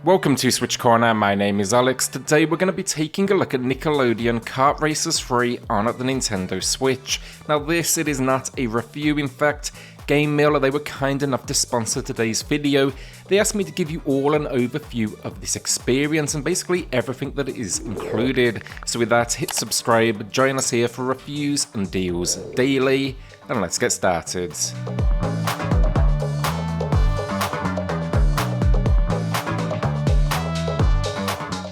Welcome to SwitchCorner, my name is Alex. Today we're going to be taking a look at Nickelodeon Kart Racers 3 on the Nintendo Switch. Now this, it is not a review, in fact, Game Mill, they were kind enough to sponsor today's video. They asked me to give you all an overview of this experience and basically everything that is included. So with that, hit subscribe, join us here for reviews and deals daily, and let's get started.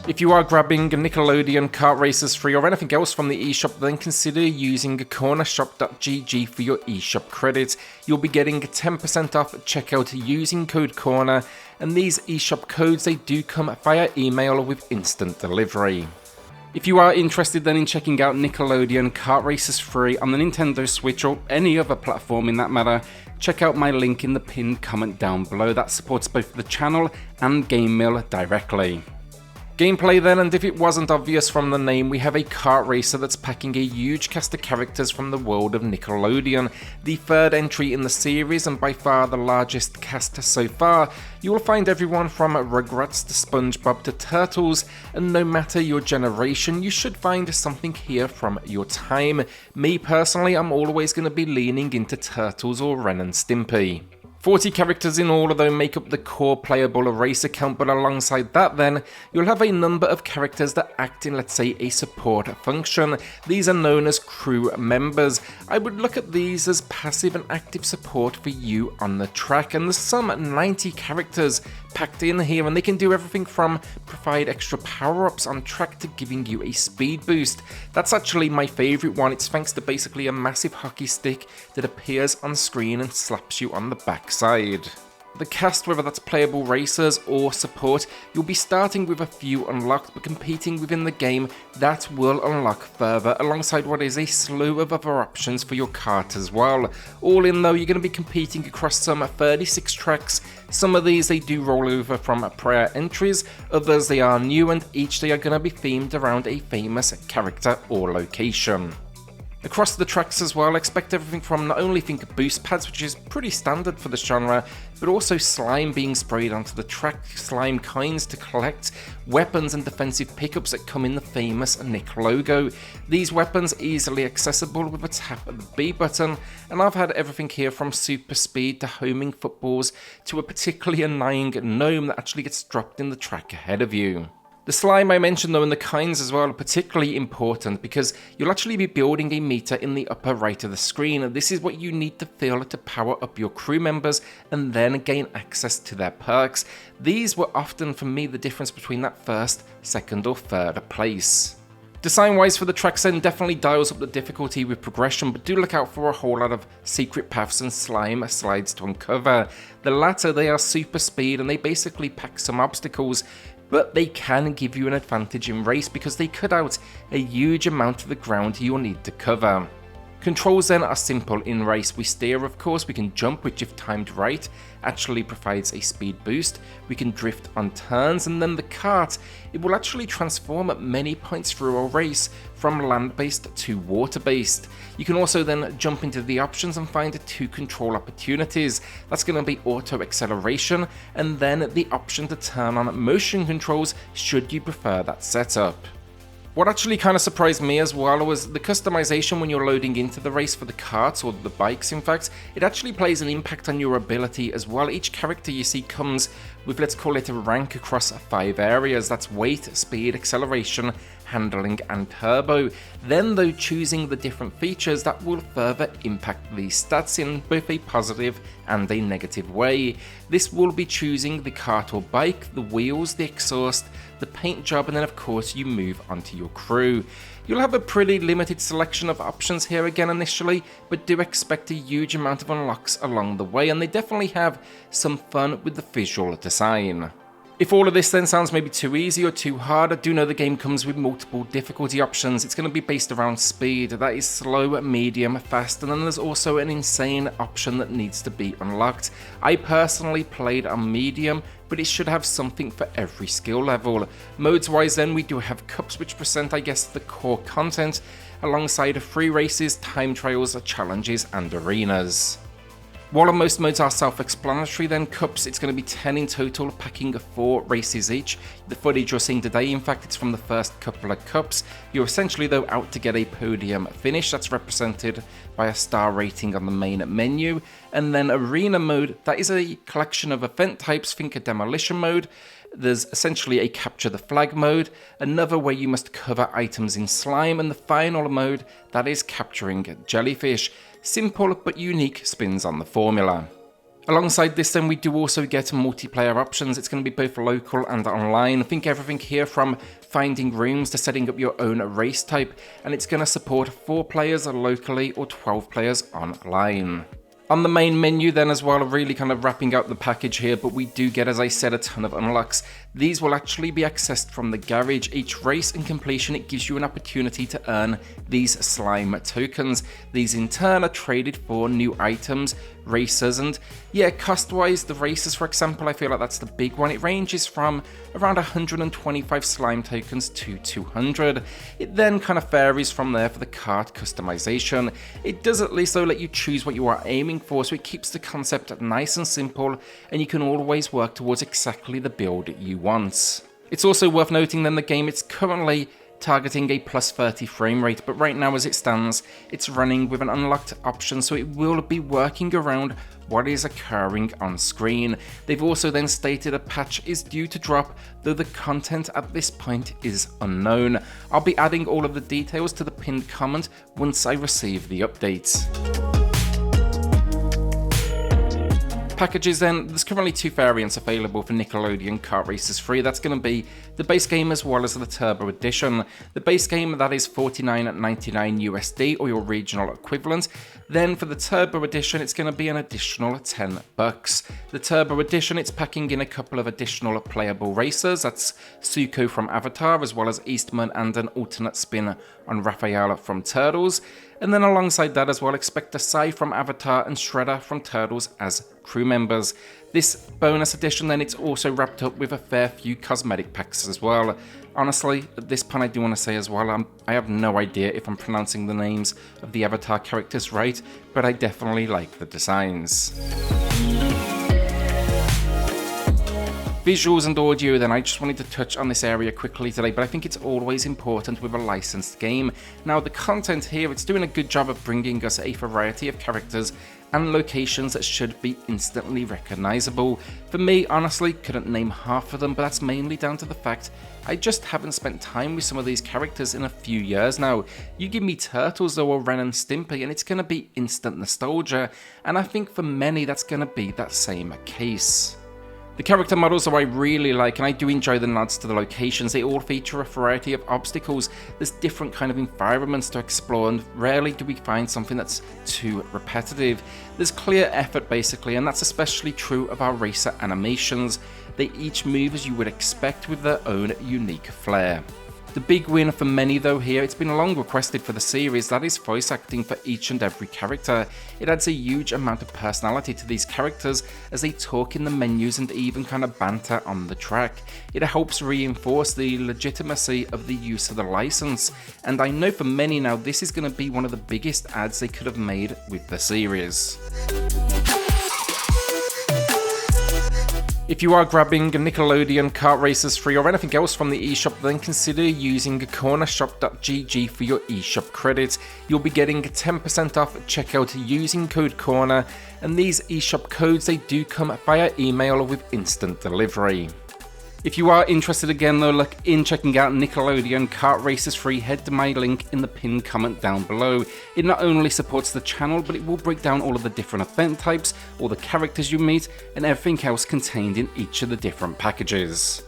If you are grabbing Nickelodeon Kart Racers 3 or anything else from the eShop, then consider using cornershop.gg for your eShop credit. You'll be getting 10% off at checkout using code CORNER, and these eShop codes, they do come via email with instant delivery. If you are interested then in checking out Nickelodeon Kart Racers 3 on the Nintendo Switch or any other platform in that matter, check out my link in the pinned comment down below. That supports both the channel and Game Mill directly. Gameplay then, and if it wasn't obvious from the name, we have a kart racer that's packing a huge cast of characters from the world of Nickelodeon, the third entry in the series and by far the largest cast so far. You will find everyone from Rugrats to SpongeBob to Turtles, and no matter your generation, you should find something here from your time. Me personally, I'm always going to be leaning into Turtles or Ren and Stimpy. 40 characters in all, though, make up the core playable racer count, but alongside that then, you'll have a number of characters that act in, let's say, a support function. These are known as crew members. I would look at these as passive and active support for you on the track, and there's some 90 characters packed in here, and they can do everything from provide extra power-ups on track to giving you a speed boost. That's actually my favourite one. It's thanks to basically a massive hockey stick that appears on screen and slaps you on the backside. The cast, whether that's playable racers or support, you'll be starting with a few unlocked, but competing within the game, that will unlock further, alongside what is a slew of other options for your kart as well. All in though, you're going to be competing across some 36 tracks. Some of these they do roll over from prior entries, others they are new, and each they are going to be themed around a famous character or location. Across the tracks as well, expect everything from not only think boost pads, which is pretty standard for the genre, but also slime being sprayed onto the track, slime coins to collect, weapons and defensive pickups that come in the famous Nick logo. These weapons easily accessible with a tap of the B button, and I've had everything here from super speed to homing footballs to a particularly annoying gnome that actually gets dropped in the track ahead of you. The slime I mentioned though and the kinds as well are particularly important because you'll actually be building a meter in the upper right of the screen, and this is what you need to fill to power up your crew members and then gain access to their perks. These were often for me the difference between that first, second or third place. Design wise for the tracks then definitely dials up the difficulty with progression, but do look out for a whole lot of secret paths and slime slides to uncover. The latter, they are super speed and they basically pack some obstacles, but they can give you an advantage in race because they cut out a huge amount of the ground you'll need to cover. Controls then are simple in race. We steer, of course, we can jump, which if timed right actually provides a speed boost. We can drift on turns, and then the kart, it will actually transform at many points through a race from land-based to water-based. You can also then jump into the options and find two control opportunities. That's going to be auto acceleration and then the option to turn on motion controls should you prefer that setup. What actually kind of surprised me as well was the customization when you're loading into the race for the karts, or the bikes in fact. It actually plays an impact on your ability as well. Each character you see comes with, let's call it, a rank across 5 areas. That's weight, speed, acceleration, handling and turbo. Then though, choosing the different features that will further impact these stats in both a positive and a negative way. This will be choosing the kart or bike, the wheels, the exhaust, the paint job, and then of course you move onto your crew. You'll have a pretty limited selection of options here again initially, but do expect a huge amount of unlocks along the way, and they definitely have some fun with the visual design. If all of this then sounds maybe too easy or too hard, I do know the game comes with multiple difficulty options. It's going to be based around speed, that is slow, medium, fast, and then there's also an insane option that needs to be unlocked. I personally played on medium, but it should have something for every skill level. Modes wise then, we do have cups which present, I guess, the core content, alongside free races, time trials, challenges and arenas. While most modes are self-explanatory, then cups, it's going to be 10 in total, packing 4 races each. The footage you're seeing today, in fact, it's from the first couple of cups. You're essentially, though, out to get a podium finish. That's represented by a star rating on the main menu. And then arena mode, that is a collection of event types, think a demolition mode. There's essentially a capture the flag mode, another where you must cover items in slime, and the final mode, that is capturing jellyfish. Simple but unique spins on the formula. Alongside this then, we do also get multiplayer options. It's going to be both local and online. I think everything here from finding rooms to setting up your own race type, and it's going to support 4 players locally or 12 players online. On the main menu then as well, really kind of wrapping up the package here, but we do get, as I said, a ton of unlocks. These will actually be accessed from the garage. Each race and completion, it gives you an opportunity to earn these slime tokens. These in turn are traded for new items, racers, and yeah, cost-wise, the racers, for example, I feel like that's the big one. It ranges from around 125 slime tokens to 200. It then kind of varies from there for the kart customization. It does at least though let you choose what you are aiming for, so it keeps the concept nice and simple, and you can always work towards exactly the build you want. It's also worth noting then the game, it's currently targeting a plus 30 frame rate, but right now as it stands, it's running with an unlocked option, so it will be working around what is occurring on screen. They've also then stated a patch is due to drop, though the content at this point is unknown. I'll be adding all of the details to the pinned comment once I receive the update. Packages then, there's currently 2 variants available for Nickelodeon Kart Racers 3. That's going to be the base game as well as the Turbo Edition. The base game, that is $49.99 USD or your regional equivalent. Then for the Turbo Edition, it's going to be an additional $10. The Turbo Edition, it's packing in a couple of additional playable racers. That's Zuko from Avatar, as well as Eastman and an alternate spin on Raphael from Turtles. And then alongside that as well, expect Sai from Avatar and Shredder from Turtles as crew members. This bonus edition then, it's also wrapped up with a fair few cosmetic packs as well. Honestly, at this point I do want to say as well, I have no idea if I'm pronouncing the names of the Avatar characters right, but I definitely like the designs. Visuals and audio then, I just wanted to touch on this area quickly today, but I think it's always important with a licensed game. Now the content here, it's doing a good job of bringing us a variety of characters and locations that should be instantly recognizable. For me, honestly, couldn't name half of them, but that's mainly down to the fact I just haven't spent time with some of these characters in a few years now. You give me Turtles though, or Ren and Stimpy, and it's going to be instant nostalgia, and I think for many that's going to be that same case. The character models though I really like, and I do enjoy the nods to the locations. They all feature a variety of obstacles. There's different kind of environments to explore, and rarely do we find something that's too repetitive. There's clear effort basically, and that's especially true of our racer animations. They each move as you would expect with their own unique flair. The big win for many though here, it's been long requested for the series, that is voice acting for each and every character. It adds a huge amount of personality to these characters as they talk in the menus and even kind of banter on the track. It helps reinforce the legitimacy of the use of the license, and I know for many now this is going to be one of the biggest adds they could have made with the series. If you are grabbing Nickelodeon Kart Racers 3 or anything else from the eShop, then consider using cornershop.gg for your eShop credits. You'll be getting 10% off at checkout using code CORNER, and these eShop codes, they do come via email with instant delivery. If you are interested again though, look in checking out Nickelodeon Kart Racers 3, head to my link in the pinned comment down below. It not only supports the channel, but it will break down all of the different event types, all the characters you meet, and everything else contained in each of the different packages.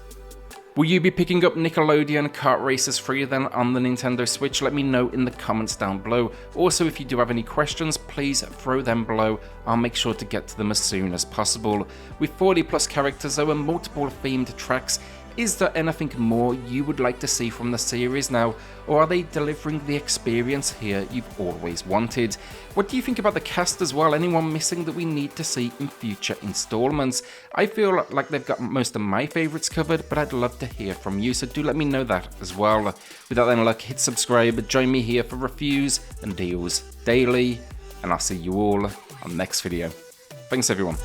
Will you be picking up Nickelodeon Kart Racers 3 then on the Nintendo Switch? Let me know in the comments down below. Also, if you do have any questions, please throw them below. I'll make sure to get to them as soon as possible. With 40 plus characters though and multiple themed tracks, is there anything more you would like to see from the series now, or are they delivering the experience here you've always wanted? What do you think about the cast as well? Anyone missing that we need to see in future installments? I feel like they've got most of my favourites covered, but I'd love to hear from you, so do let me know that as well. Without any luck, hit subscribe, join me here for reviews and deals daily, and I'll see you all on the next video. Thanks everyone.